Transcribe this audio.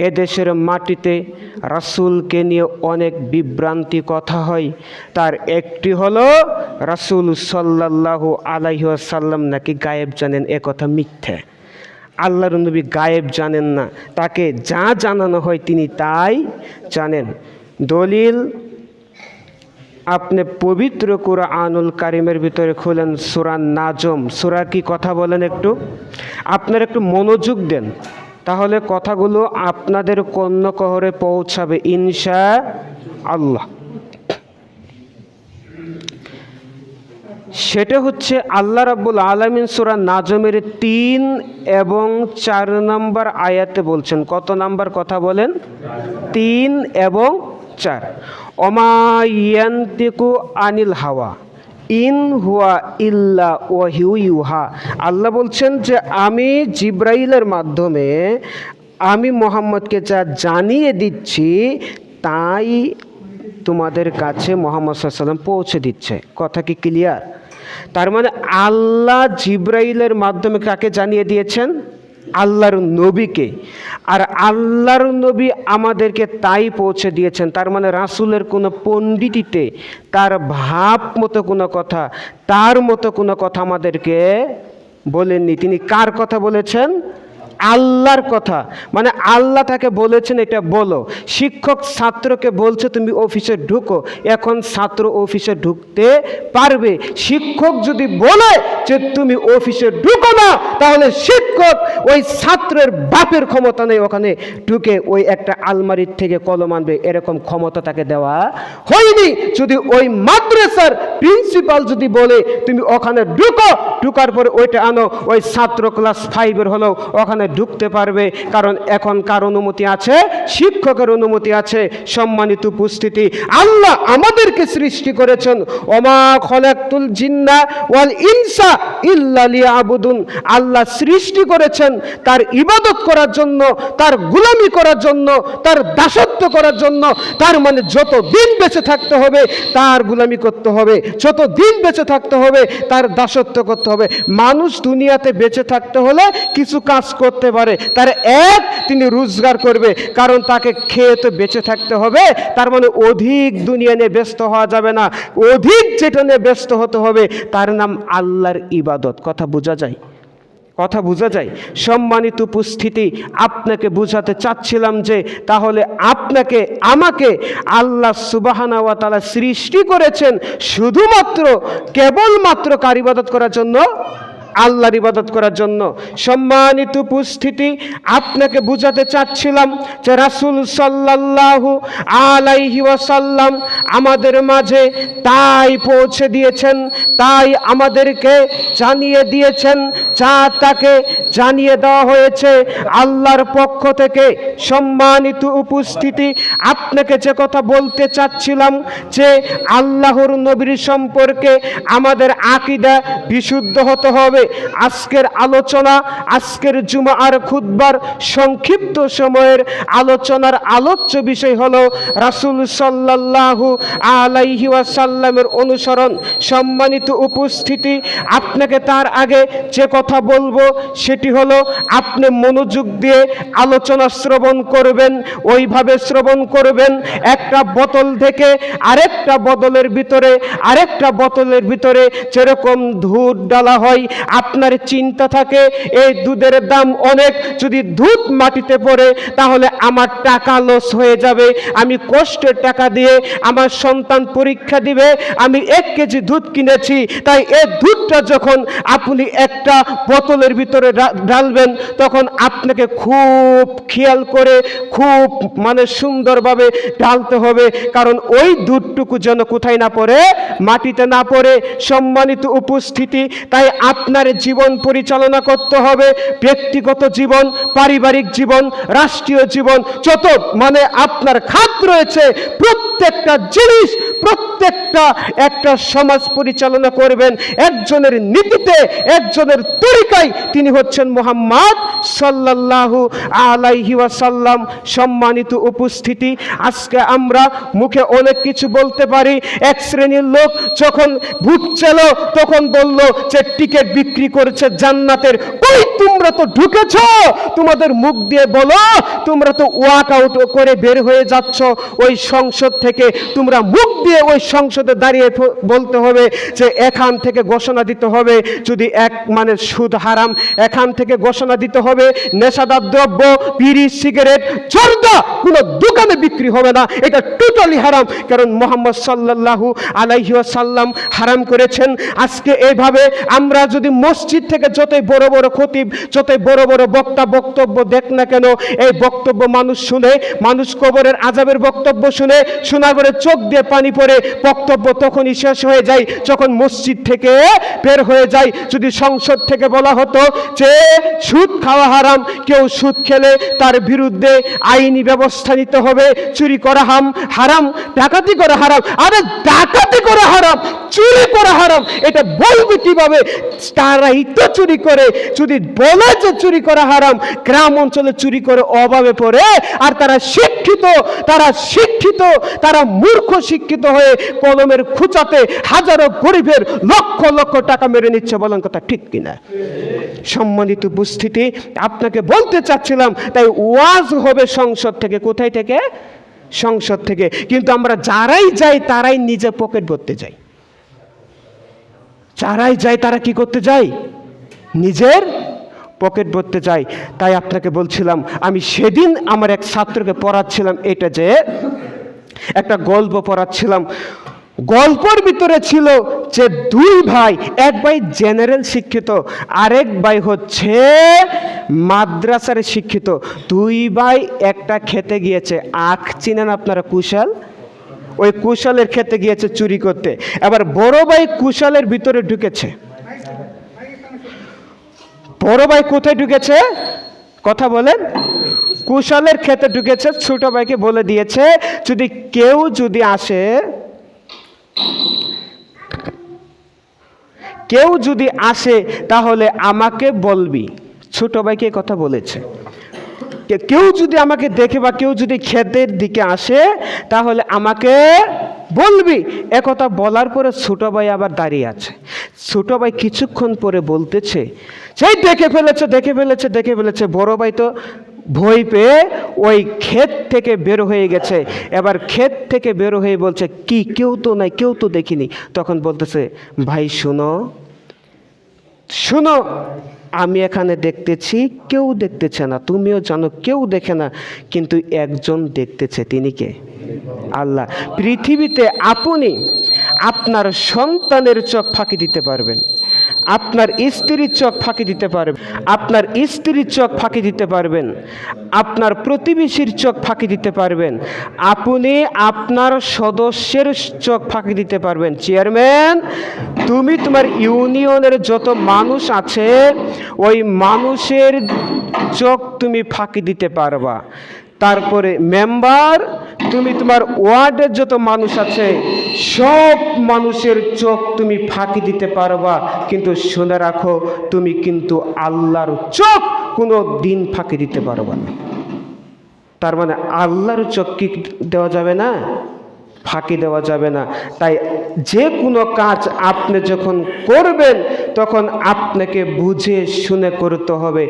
এদেশের মাটিতে রাসূলকে নিয়ে অনেক বিভ্রান্তি কথা হয়। তার একটি হলো রাসূল সাল্লাল্লাহু আলাইহি ওয়াসাল্লাম নাকি গায়েব জানেন, এ কথা মিথ্যা। আল্লাহর নবী গায়েব জানেন না, তাকে যা জানানো হয় তিনি তাই জানেন। দলিল আপনি পবিত্র কুরআনুল কারীমের ভিতরে খুলেন সূরা নাজম, সূরা কি কথা বলেন একটু, আপনারা একটু মনোযোগ দেন, তাহলে কথাগুলো আপনাদের কর্ণকহরে পৌঁছাবে ইনশাআল্লাহ। সেটা হচ্ছে আল্লাহ রাব্বুল আলামিন সূরা নাজমের 3 এবং 4 নম্বর আয়াতে বলছেন। কত নাম্বার কথা বলেন? 3 এবং 4। ওমা ইয়ান্তিকু আনিল হাওয়া ইন হুয়া ইল্লা ওয়াহিউ ইউহা। আল্লাহ বলছেন যে আমি জিব্রাইলের মাধ্যমে আমি মুহাম্মদকে যা জানিয়ে দিচ্ছি তাই তোমাদের কাছে মুহাম্মদ সাল্লাল্লাহু আলাইহি ওয়াসাল্লাম পৌঁছে দিচ্ছে। কথা কি ক্লিয়ার? তার মানে আল্লাহ জিব্রাইলের মাধ্যমে কাকে জানিয়ে দিয়েছেন? আল্লাহর নবীকে। আর আল্লাহর নবী আমাদেরকে তাই পৌঁছে দিয়েছেন। তার মানে রাসূলের কোনো পণ্ডিতিতে তার ভাব মতো কোনো কথা, তার মতো কোনো কথা আমাদেরকে বলেননি। তিনি কার কথা বলেছেন? আল্লাহর কথা। মানে আল্লাহ তাকে বলেছেন এটা বলো। শিক্ষক ছাত্রকে বলছে তুমি অফিসে ঢুকো, এখন ছাত্র অফিসে ঢুকতে পারবে। শিক্ষক যদি বলে যে তুমি অফিসে ঢুকো না, তাহলে শিক্ষক ওই ছাত্রের বাপের ক্ষমতা নেই ওখানে ঢুকে ওই একটা আলমারির থেকে কলম আনবে, এরকম ক্ষমতা তাকে দেওয়া হয়নি। যদি ওই মাদ্রাসার প্রিন্সিপাল যদি বলে তুমি ওখানে ঢুকো, ঢুকার পরে ওইটা আনো, ওই ছাত্র ক্লাস 5-এর হলেও ওখানে ঢুকতে পারবে, কারণ এখন কার অনুমতি আছে? শিক্ষকের অনুমতি আছে। সম্মানিত উপস্থিতি, আল্লাহ আমাদেরকে সৃষ্টি করেছেন ওমা খলাকতুল জিন্না ওয়াল ইনসা ইল্লা লিয়াবুদুন। আল্লাহ সৃষ্টি করেছেন তার ইবাদত করার জন্য, তার গোলামি করার জন্য, তার দাসত্ব করার জন্য। তার মানে যত দিন বেঁচে থাকতে হবে তার গোলামি করতে হবে, যত দিন বেঁচে থাকতে হবে তার দাসত্ব করতে হবে। মানুষ দুনিয়াতে বেঁচে থাকতে হলে কিছু কাজ করতে পারে। তার এক, তিনি রোজগার করবে, কারণ তাকে খেয়ে তো বেঁচে থাকতে হবে। তার মানে অধিক দুনিয়া নিয়ে ব্যস্ত হওয়া যাবে না, অধিক যেটা নিয়ে ব্যস্ত হতে হবে তার নাম আল্লাহর ইবাদত। কথা বোঝা যায়? কথা বোঝা যায়? সম্মানিত উপস্থিতি, আপনাকে বুঝাতে চাচ্ছিলাম যে তাহলে আপনাকে আমাকে আল্লাহ সুবহানাহু ওয়া তাআলা সৃষ্টি করেছেন শুধুমাত্র কেবলমাত্র কার ইবাদত করার জন্য? আল্লাহর ইবাদত করার জন্য। সম্মানিত উপস্থিতি, আপনাকে বুঝাতে চাচ্ছিলাম যে রাসূল সাল্লাল্লাহু আলাইহি ওয়াসাল্লাম আমাদের মাঝে তাই পৌঁছে দিয়েছেন, তাই আমাদেরকে জানিয়ে দিয়েছেন যা তাকে জানিয়ে দেওয়া হয়েছে আল্লাহর পক্ষ থেকে। সম্মানিত উপস্থিতি, আপনাকে যে কথা বলতে চাচ্ছিলাম যে আল্লাহর নবীর সম্পর্কে আমাদের আকীদা বিশুদ্ধ হতে হবে। আজকের আলোচনা, আজকের জুমার খুতবার সংক্ষিপ্ত সময়ের আলোচনার আলোচ্য বিষয় হলো রাসূল সাল্লাল্লাহু আলাইহি ওয়াসাল্লামের অনুসরণ। সম্মানিত উপস্থিতি, আপনাকে তার আগে যে কথা বলবো সেটি হলো আপনি মনোযোগ দিয়ে আলোচনা শ্রবণ করবেন, ওইভাবে শ্রবণ করবেন একটা বোতল থেকে আরেকটা বোতলের ভিতরে, আরেকটা বোতলের ভিতরে যেরকম দুধ ডালা হয়, আপনার চিন্তা থাকে এই দুধের দাম অনেক, যদি দুধ মাটিতে পড়ে তাহলে আমার টাকা লস হয়ে যাবে, আমি কষ্টের টাকা দিয়ে আমার সন্তান পরীক্ষা দিবে, আমি 1 কেজি দুধ কিনেছি, তাই এই দুধটা যখন আপনি একটা বোতলের ভিতরে ঢালবেন তখন আপনাকে খুব খেয়াল করে খুব সুন্দরভাবে ঢালতে হবে, কারণ ওই দুধটুকু যেন কোথায় না পড়ে? মাটিতে না পড়ে। সম্মানিত উপস্থিতি, তাই আপনার জীবন পরিচালনা করতে হবে, ব্যক্তিগত জীবন, পারিবারিক জীবন, রাষ্ট্রীয় জীবন, যত আপনার খাত রয়েছে প্রত্যেক প্রত্যেকটা জিনিস, প্রত্যেকটা একটা সমাজ পরিচালনা করবেন একজনের নীতিতে, একজনের তরিকায়। তিনি হচ্ছেন মুহাম্মদ সাল্লাল্লাহু আলাইহি ওয়াসাল্লাম। সম্মানিত উপস্থিতি, আজকে আমরা মুখে অনেক কিছু বলতে পারি। এক শ্রেণীর লোক যখন ভোট ছিল তখন বলল যে টিকিট বিক্রি করেছে জান্নাতের। ওই তোমরা তো ঢুকেছ, তোমাদের মুখ দিয়ে বলো, তোমরা তো ওয়াক আউট করে বের হয়ে যাচ্ছ ওই সংসদ থেকে। তোমরা মুখ দিয়ে ওই সংসদে দাঁড়িয়ে বলতে হবে যে এখান থেকে ঘোষণা দিতে হবে যদি মানে সুদ হারাম, এখান থেকে ঘোষণা দিতে হবে নেশাদার দ্রব্য, বিড়ি, সিগারেট, জর্দা কোনো দোকানে বিক্রি হবে না, এটা টোটালি হারাম। কারণ মুহাম্মদ সাল্লাল্লাহু আলাইহি ওয়াসাল্লাম হারাম করেছেন। আজকে এইভাবে আমরা যদি মসজিদ থেকে যতই বড় বড় খতিব, যতই বড় বড় বক্তা বক্তব্য দেখ না কেন, এই বক্তব্য মানুষ শুনে, মানুষ কবরের আযাবের বক্তব্য শুনে, শোনার পরে চোখ দিয়ে পানি পড়ে, বক্তব্য তখনই শেষ হয়ে যায় যখন মসজিদ থেকে বের হয়ে যায়। যদি সংসদ থেকে বলা হতো যে সুদ খাওয়া হারাম, কেউ সুদ খেলে তার বিরুদ্ধে আইনি ব্যবস্থা নিতে হবে, চুরি করা হারাম, ডাকাতি করা হারাম। আরে ডাকাতি করা হারাম, চুরি করা হারাম, এটা বলবে কিভাবে? তারাই তো চুরি করে। যদি বলে যে চুরি করা হারাম, গ্রাম অঞ্চলে চুরি করে অভাবে পড়ে, আর তারা শিক্ষিত, তারা মূর্খ শিক্ষিত হয়ে কলমের খুঁচাতে হাজারো গরিবের লক্ষ লক্ষ টাকা মেরে নিচ্ছে। বলেন কথা ঠিক কিনা? সম্মানিত উপস্থিতি, আপনাকে বলতে চাচ্ছিলাম, তাই ওয়াজ হবে সংসদ থেকে। কোথায় থেকে? সংসদ থেকে। কিন্তু আমরা যারাই যাই তারাই নিজে পকেট ভরতে যাই। যারাই যায় তারা কি করতে যায়? নিজের পকেট ভরতে যায়। তাই আপনাকে বলছিলাম, আমি সেদিন আমার এক ছাত্রকে পড়াচ্ছিলাম, এটা যে একটা গল্প পড়াচ্ছিলাম। গল্পের ভিতরে ছিল যে দুই ভাই, এক ভাই জেনারেল শিক্ষিত, আরেক ভাই হচ্ছে মাদ্রাসার শিক্ষিত। দুই ভাই একটা খেতে গিয়েছে, আখ চিনেন আপনারা, কুশাল, ওই কুশালের খেতে গিয়েছে চুরি করতে। এবার বড় ভাই কুশালের ভিতরে ঢুকেছে। বড় ভাই কোথায় ঢুকেছে? কথা বলেন। কুশালের খেতে ঢুকেছে। ছোট ভাইকে বলে দিয়েছে যদি কেউ আসে তাহলে আমাকে বলবি। ছোট ভাইকে কথা বলেছে, কেউ যদি আমাকে দেখে বা কেউ যদি ক্ষেতের দিকে আসে তাহলে আমাকে বলবি। একথা বলার পরে ছোট ভাই আবার দাঁড়িয়ে আছে। ছোট ভাই কিছুক্ষণ পরে বলতেছে, সেই দেখে ফেলেছে। বড় ভাই তো ভয় পেয়ে ওই ক্ষেত থেকে বের হয়ে গেছে। এবার ক্ষেত থেকে বের হয়ে বলছে, কি কেউ তো নাই, কেউ তো দেখিনি। তখন বলতেছে, ভাই শুনো, আমি এখানে দেখতেছি, কেউ দেখতেছে না, তুমিও জানো কেউ দেখে না, কিন্তু একজন দেখতেছে। তিনি কে? আল্লাহ। পৃথিবীতে আপনি আপনার সন্তানের চোখ ফাঁকি দিতে পারবেন, আপনার স্ত্রীর চোখ ফাঁকি দিতে পারবেন, আপনার স্ত্রীর চোখ ফাঁকি দিতে পারবেন, আপনার প্রতিবেশীর চোখ ফাঁকি দিতে পারবেন, আপনি আপনার সদস্যের চোখ ফাঁকি দিতে পারবেন। চেয়ারম্যান, তুমি তোমার ইউনিয়নের যত মানুষ আছে ওই মানুষের চোখ তুমি ফাঁকি দিতে পারবা। তারপরে মেম্বার, তুমি তোমার ওয়ার্ডের যত মানুষ আছে সব মানুষের চোখ তুমি ফাঁকি দিতে পারবা। কিন্তু শুনে রাখো, তুমি কিন্তু আল্লাহর চোখ কোনো দিন ফাঁকি দিতে পারবা না। তার মানে আল্লাহর চোখ কি দেওয়া যাবে না? ফাঁকি দেওয়া যাবে না। তাই যে কোনো কাজ আপনি যখন করবেন তখন আপনাকে বুঝে শুনে করতে হবে।